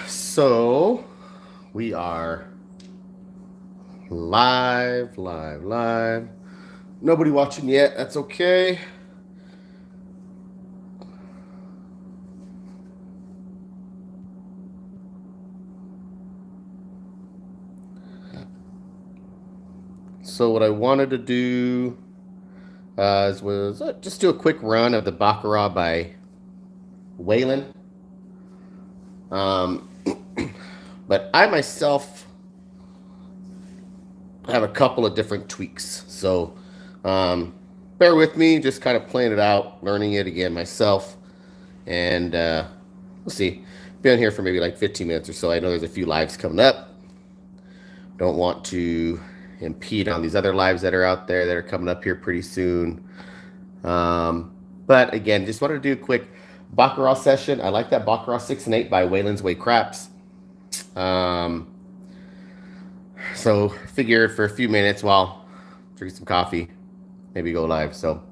So we are live. Nobody watching yet. That's okay. So what I wanted to do was just do a quick run of the Baccarat by Waylon. Um, but I myself have a couple of different tweaks. So bear with me, just kind of playing it out, learning it again myself. And we'll see. Been here for maybe like 15 minutes or so. I know there's a few lives coming up. Don't want to impede on these other lives that are out there that are coming up here pretty soon. But again, just wanted to do a quick Baccarat session. I like that Baccarat 6 and 8 by Waylon's Way Craps. So figure for a few minutes while drink some coffee, maybe go live. So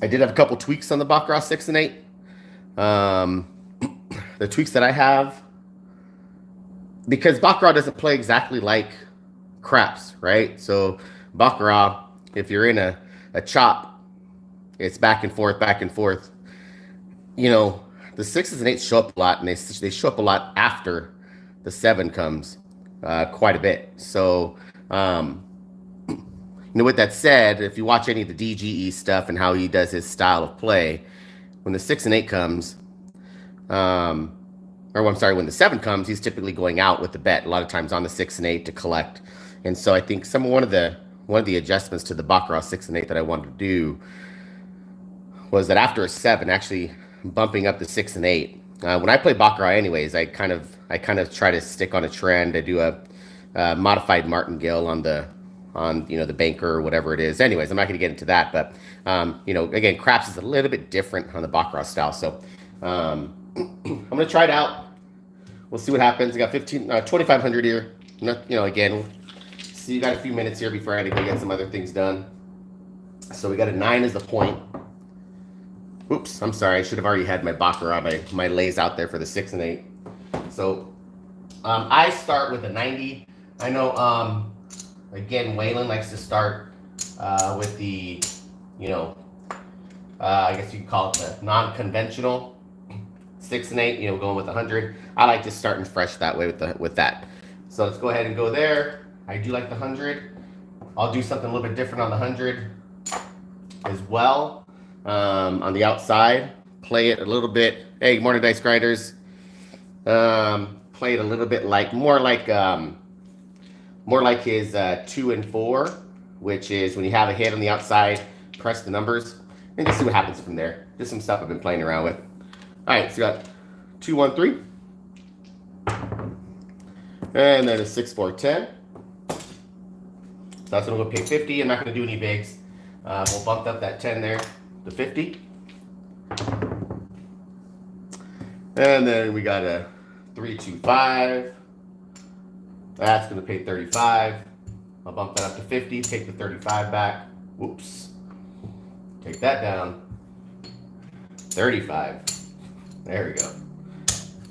I did have a couple tweaks on the Baccarat 6 and 8. The tweaks that I have, because Baccarat doesn't play exactly like craps, right? So Baccarat, if you're in a chop, it's back and forth, back and forth. You know, the sixes and eights show up a lot, and they show up a lot after the seven comes, quite a bit. So, with that said, if you watch any of the DGE stuff and how he does his style of play, when the 6 and 8 comes, or I'm sorry, when the 7 comes, he's typically going out with the bet a lot of times on the 6 and 8 to collect. And so I think one of the adjustments to the Baccarat 6 and 8 that I wanted to do was that after a 7, actually bumping up the 6 and 8. When I play Baccarat, anyways, I kind of try to stick on a trend. I do a modified martingale on the banker or whatever it is. Anyways, I'm not going to get into that, but again, craps is a little bit different on the Baccarat style. So I'm going to try it out. We'll see what happens. I got 2,500 here. Again, see, you got a few minutes here before I had to go get some other things done. So we got a 9 as the point. Oops, I'm sorry. I should have already had my Baccarat, my lays out there for the 6 and 8. So I start with a 90. I know, again, Waylon likes to start with the, I guess you could call it the non-conventional 6 and 8, going with 100. I like to start and fresh that way with that. So let's go ahead and go there. I do like the 100. I'll do something a little bit different on the 100 as well. On the outside, play it a little bit. Hey, good morning, Dice Grinders. Play it a little bit more like his 2 and 4, which is when you have a hit on the outside, press the numbers, and just see what happens from there. Just some stuff I've been playing around with. All right, so you got 2, 1, 3, and then a 6, 4, 10. So that's gonna go pay 50. I'm not gonna do any bigs. We'll bump up that 10 there to 50. And then we got a 3, 2, 5. That's going to pay 35. I'll bump that up to 50. Take the 35 back. Whoops. Take that down. 35. There we go.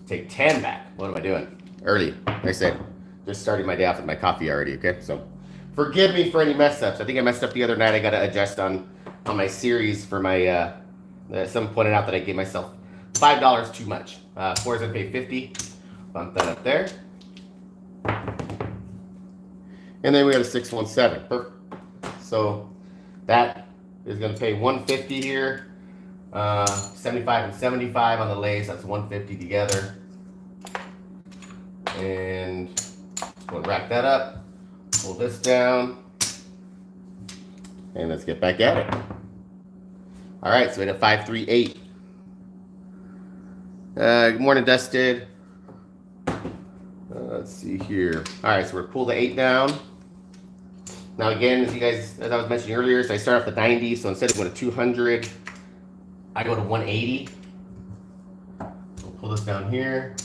Take 10 back. What am I doing? Early. Like I said, just starting my day off with my coffee already, okay? So forgive me for any mess ups. I think I messed up the other night. I got to adjust on my series for my, someone pointed out that I gave myself $5 too much. 4 is going to pay 50. Bump that up there. And then we got a 617. Perfect. So that is going to pay 150 here. 75 and 75 on the lays. That's 150 together. And we'll rack that up. Pull this down. And let's get back at it. All right, so we had a 5, 3, 8. Good morning, Dusted. Let's see here. All right, so we're pull the 8 down. Now again, as I was mentioning earlier, so I start off the 90. So instead of going to 200, I go to 180. We'll pull this down here.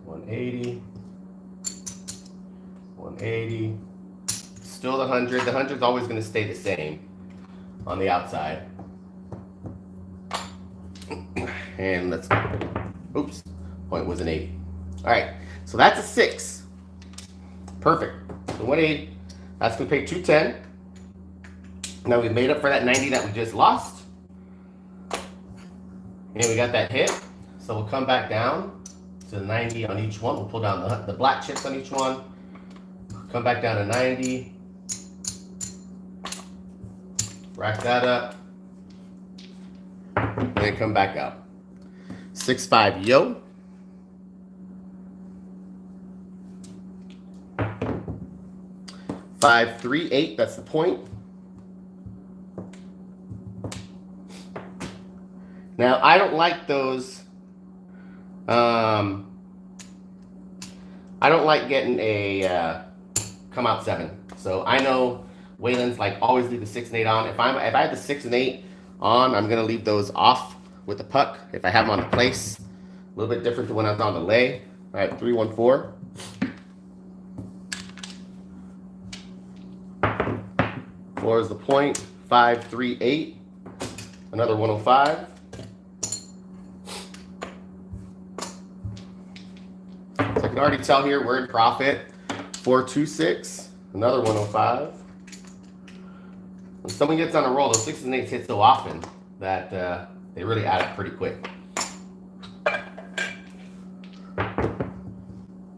180. 180. Still the 100. The 100 is always going to stay the same on the outside. And let's, oops, point was an 8. All right, so that's a 6. Perfect. So 180, that's gonna pay 210. Now we made up for that 90 that we just lost. And we got that hit. So we'll come back down to 90 on each one. We'll pull down the black chips on each one. Come back down to 90. Rack that up. And then come back up. 6-5 yo. 5-3-8, that's the point. Now I don't like those. I don't like getting a come out 7. So I know Waylon's like always leave the 6 and 8 on. If I have the 6 and 8 on, I'm gonna leave those off with the puck. If I have them on the place, a little bit different than when I was on the lay. All right, 3-1-4. Four is the point. 5-3-8. Another 105. So I can already tell here we're in profit. 4-2-6. Another 105. When someone gets on a roll, those 6s and 8s hit so often that they really add up pretty quick.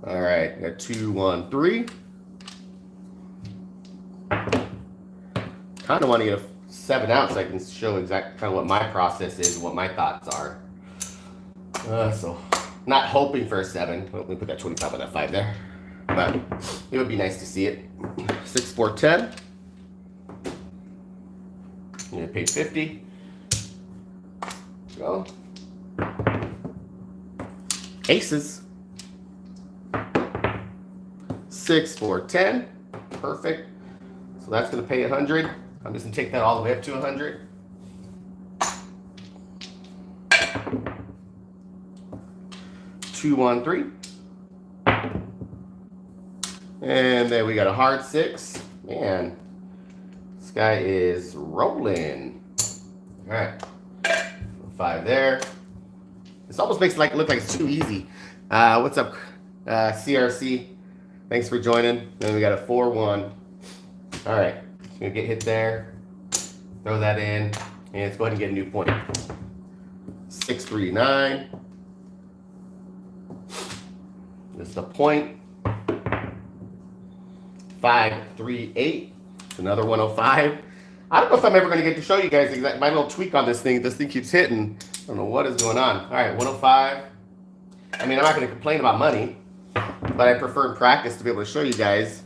All right, got 2-1-3. Kind of want to get a 7 out so I can show exactly kind of what my process is and what my thoughts are. So not hoping for a 7. Let me put that 25 on that 5 there. But it would be nice to see it. 6-4-10. I'm gonna pay 50. Go. Aces. 6-4-10. Perfect. So that's gonna pay 100. I'm just gonna take that all the way up to 100. Two, 1, 3. And then we got a hard 6. Man, this guy is rolling. All right, 5 there. This almost makes it look like it's too easy. What's up, CRC? Thanks for joining. Then we got a 4-1. All right, gonna get hit there. Throw that in, and let's go ahead and get a new point. 6-3-9. This is the point. 5-3-8. It's another 105. I don't know if I'm ever going to get to show you guys exactly my little tweak on this thing. This thing keeps hitting. I don't know what is going on. All right, 105. I mean, I'm not going to complain about money, but I prefer in practice to be able to show you guys.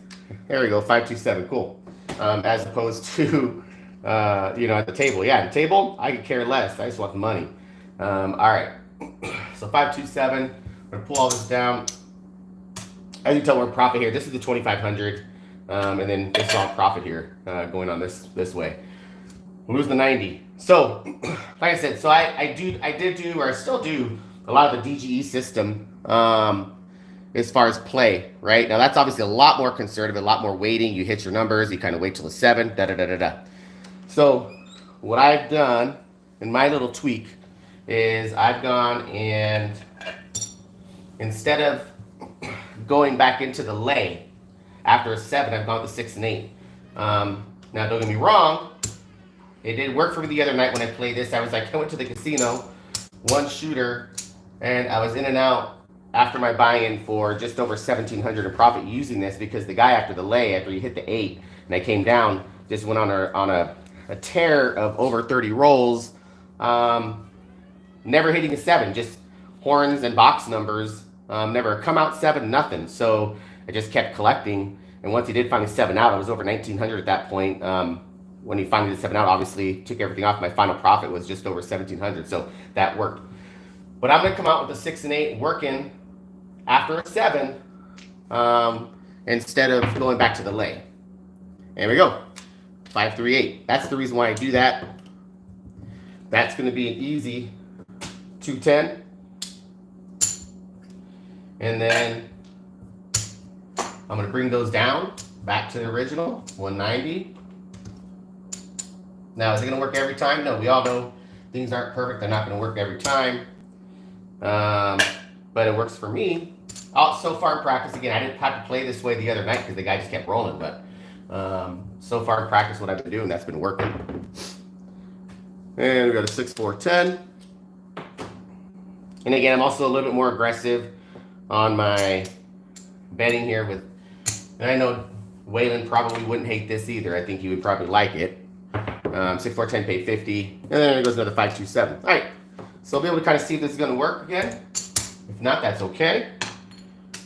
There we go, 5-2-7. Cool. As opposed to, at the table. Yeah, at the table, I could care less. I just want the money. All right. So 5-2-7. I'm going to pull all this down. As you can tell, we're in profit here. This is the 2,500. And then this is all profit here going on this way. We'll lose the 90. So, like I said, so I still do a lot of the DGE system as far as play, right? Now that's obviously a lot more conservative, a lot more waiting. You hit your numbers, you kind of wait till the 7, da-da-da-da-da. So what I've done in my little tweak is I've gone and instead of going back into the lay, after a 7, I've gone to 6 and 8. Now, don't get me wrong. It did work for me the other night when I played this. I went to the casino, one shooter, and I was in and out after my buy-in for just over 1,700 in profit using this because the guy after the lay, after he hit the 8, and I came down, just went on a tear of over 30 rolls, never hitting a 7, just horns and box numbers, never come out 7, nothing. So I just kept collecting, and once he did finally 7 out, I was over 1,900 at that point. When he finally did 7 out, obviously took everything off. My final profit was just over 1,700, so that worked. But I'm going to come out with a 6 and 8 working after a 7 instead of going back to the lay. There we go, 5-3-8. That's the reason why I do that. That's going to be an easy 210, and then I'm going to bring those down back to the original, 190. Now, is it going to work every time? No, we all know things aren't perfect. They're not going to work every time. But it works for me. Oh, so far in practice, again, I didn't have to play this way the other night because the guy just kept rolling. But so far in practice, what I've been doing, that's been working. And we got a 6-4-10. And again, I'm also a little bit more aggressive on my betting here with, and I know Waylon probably wouldn't hate this either. I think he would probably like it. 6-4-10 paid 50, and then it goes another 5-2-7. All right, so I'll be able to kind of see if this is going to work again. If not, that's okay.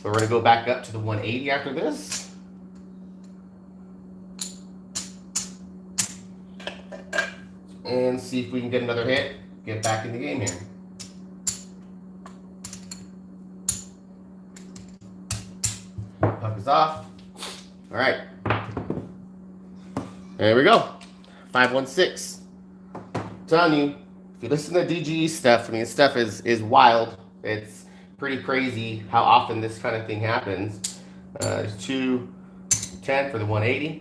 But we're going to go back up to the 180 after this. And see if we can get another hit, get back in the game here. Puck is off. All right. There we go. 5-1-6. I'm telling you, if you listen to DGE stuff, I mean, stuff is wild. It's pretty crazy how often this kind of thing happens. There's 2-10 for the 180.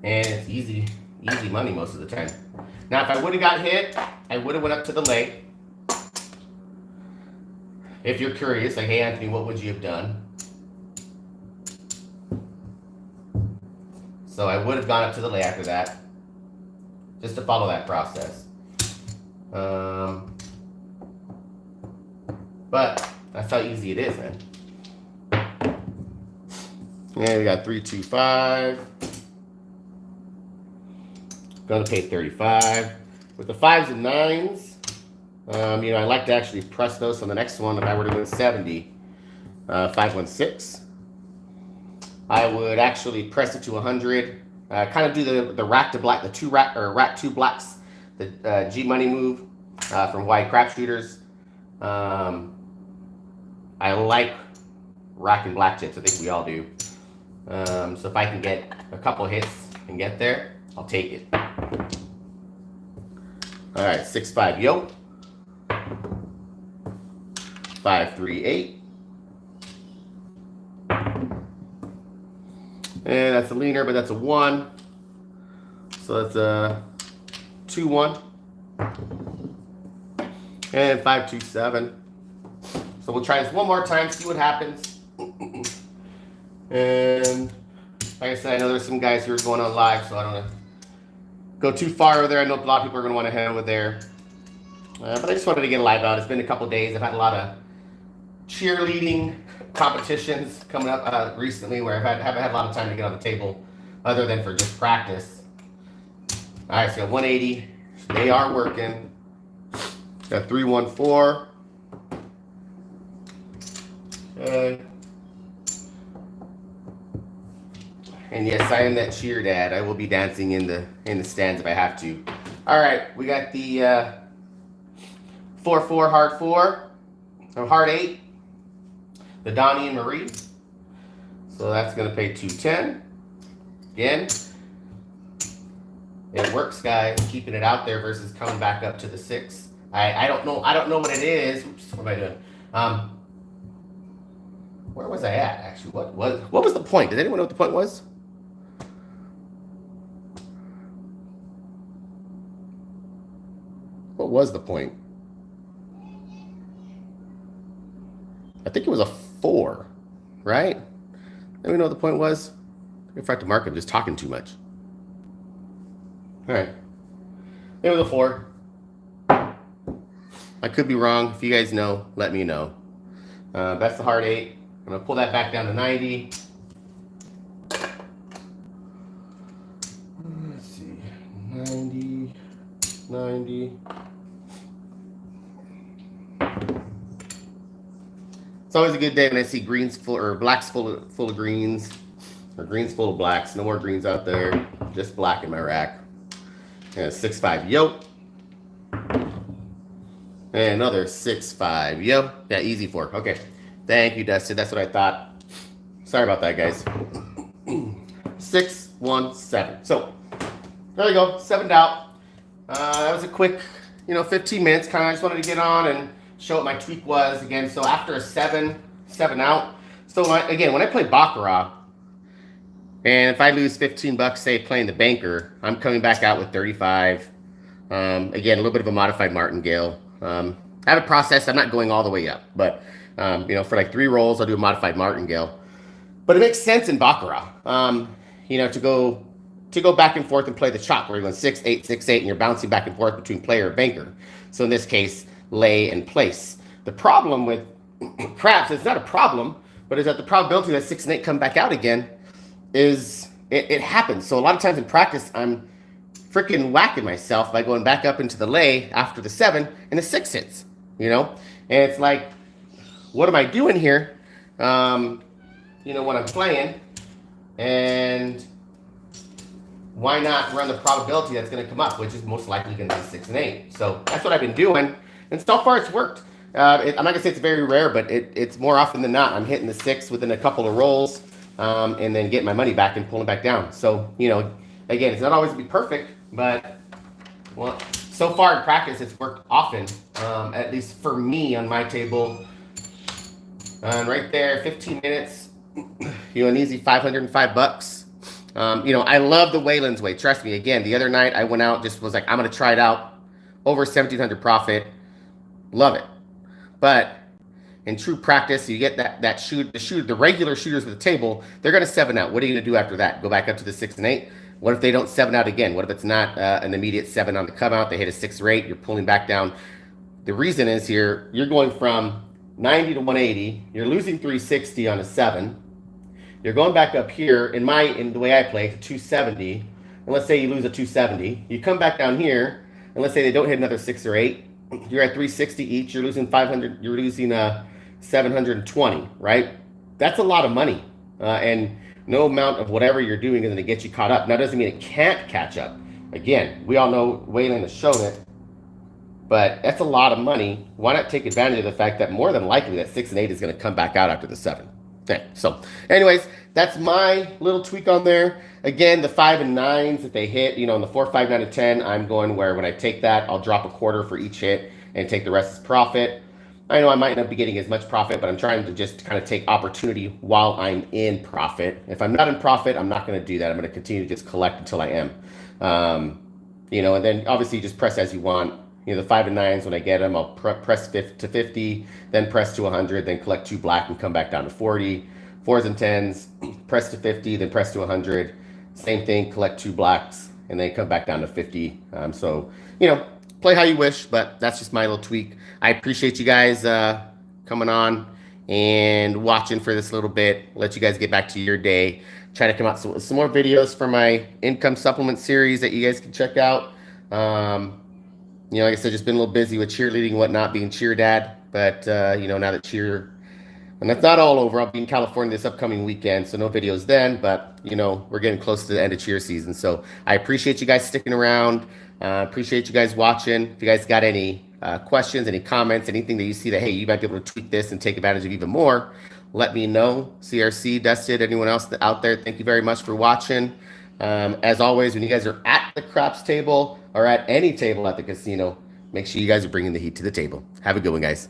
And it's easy money most of the time. Now, if I would have got hit, I would have went up to the leg. If you're curious, like, hey, Anthony, what would you have done? So I would have gone up to the lay after that, just to follow that process. But that's how easy it is, man. And we got 3-2-5. Gonna pay 35. With the 5s and 9s, you know, I like to actually press those on the next one. If I were to win 70, 5-1-6. I would actually press it to 100. Kind of do the rack to black, the rack two blacks, the G money move from White Crap Shooters. I like racking black chips. I think we all do. So if I can get a couple hits and get there, I'll take it. All right, 6-5 yoke. 5-3-8. And that's a leaner, but that's a 1. So that's a 2-1. And 5-2-7. So we'll try this one more time, see what happens. And like I said, I know there's some guys who are going on live, so I don't want to go too far over there. I know a lot of people are going to want to head over there. But I just wanted to get a live out. It's been a couple of days. I've had a lot of cheerleading competitions coming up recently where I haven't had a lot of time to get on the table other than for just practice. All right, so 180. They are working. Got 3-1-4. Okay. And yes, I am that cheer dad. I will be dancing in the stands if I have to. All right, we got the 4-4 hard 4, or hard 8. The Donnie and Marie. So that's going to pay 210. Again, it works, guys. Keeping it out there versus coming back up to the 6. I don't know what it is. Oops, what am I doing? Where was I at actually? What was the point? Does anyone know what the point was? What was the point? I think it was a 4, right? Let me know what the point was. I forgot to mark it. I'm just talking too much. All right. It was a 4. I could be wrong. If you guys know, let me know. That's the hard 8. I'm going to pull that back down to 90. Let's see. 90. It's always a good day when I see greens full or blacks full of greens, or greens full of blacks. No more greens out there, just black in my rack. And 6-5 yoke. And another 6-5 yoke. Yeah, easy 4. Okay. Thank you, Dustin. That's what I thought. Sorry about that, guys. 6-1-7. So there we go. 7'd out. That was a quick, 15 minutes. Kind of just wanted to get on and show what my tweak was again. So after a 7 out. So again, when I play Baccarat, And if I lose 15 bucks, say playing the banker, I'm coming back out with 35. Again, a little bit of a modified martingale. I have a process. I'm not going all the way up, but for like 3 rolls, I'll do a modified martingale. But it makes sense in Baccarat, to go back and forth and play the chop where you're going 6-8, 6-8, and you're bouncing back and forth between player and banker. So in this case, lay and place. The problem with craps, it's not a problem, but is that the probability that 6 and 8 come back out again is it happens. So a lot of times in practice, I'm freaking whacking myself by going back up into the lay after the 7 and the 6 hits, And it's like, what am I doing here? When I'm playing, and why not run the probability that's going to come up, which is most likely going to be 6 and 8. So that's what I've been doing, and so far it's worked. I'm not going to say it's very rare, but it's more often than not. I'm hitting the 6 within a couple of rolls, and then getting my money back and pulling back down. So, again, it's not always going to be perfect, but, well, so far in practice, it's worked often, at least for me on my table. And right there, 15 minutes, an easy 505 bucks. I love the Wayland's way. Trust me. Again, the other night I went out, just was like, I'm going to try it out. Over 1,700 profit. Love it. But in true practice, you get the regular shooters at the table, they're going to 7 out. What are you going to do after that? Go back up to the 6 and 8? What if they don't 7 out again? What if it's not an immediate 7 on the come out? They hit a 6 or 8. You're pulling back down. The reason is here, you're going from 90 to 180. You're losing 360 on a 7. You're going back up here in the way I play to 270. And let's say you lose a 270. You come back down here, and let's say they don't hit another 6 or 8. You're at 360 each. You're losing 500. You're losing 720, right? That's a lot of money, and no amount of whatever you're doing is going to get you caught up. Now, doesn't mean it can't catch up. Again, we all know Wayland has shown it, but that's a lot of money. Why not take advantage of the fact that more than likely that 6 and 8 is going to come back out after the 7? Okay, so anyways, that's my little tweak on there. Again, the 5 and 9s that they hit, in the 4, 5, 9, and 10, I'm going where when I take that, I'll drop a quarter for each hit and take the rest as profit. I know I might not be getting as much profit, but I'm trying to just kind of take opportunity while I'm in profit. If I'm not in profit, I'm not going to do that. I'm going to continue to just collect until I am. And then obviously just press as you want. The 5 and 9s, when I get them, I'll press to 50, then press to 100, then collect 2 black and come back down to 40. 4s and 10s, press to 50, then press to 100. Same thing, collect 2 blacks, and then come back down to 50. Play how you wish, but that's just my little tweak. I appreciate you guys coming on and watching for this little bit. Let you guys get back to your day. Try to come out with some more videos for my income supplement series that you guys can check out. Like I said, just been a little busy with cheerleading and whatnot, being cheer dad. But, now that cheer, and that's not all over. I'll be in California this upcoming weekend, so no videos then. But, we're getting close to the end of cheer season. So I appreciate you guys sticking around. Appreciate you guys watching. If you guys got any questions, any comments, anything that you see that, hey, you might be able to tweak this and take advantage of even more, let me know. CRC, Dusted, anyone else out there, thank you very much for watching. As always, when you guys are at the craps table or at any table at the casino, make sure you guys are bringing the heat to the table. Have a good one, guys.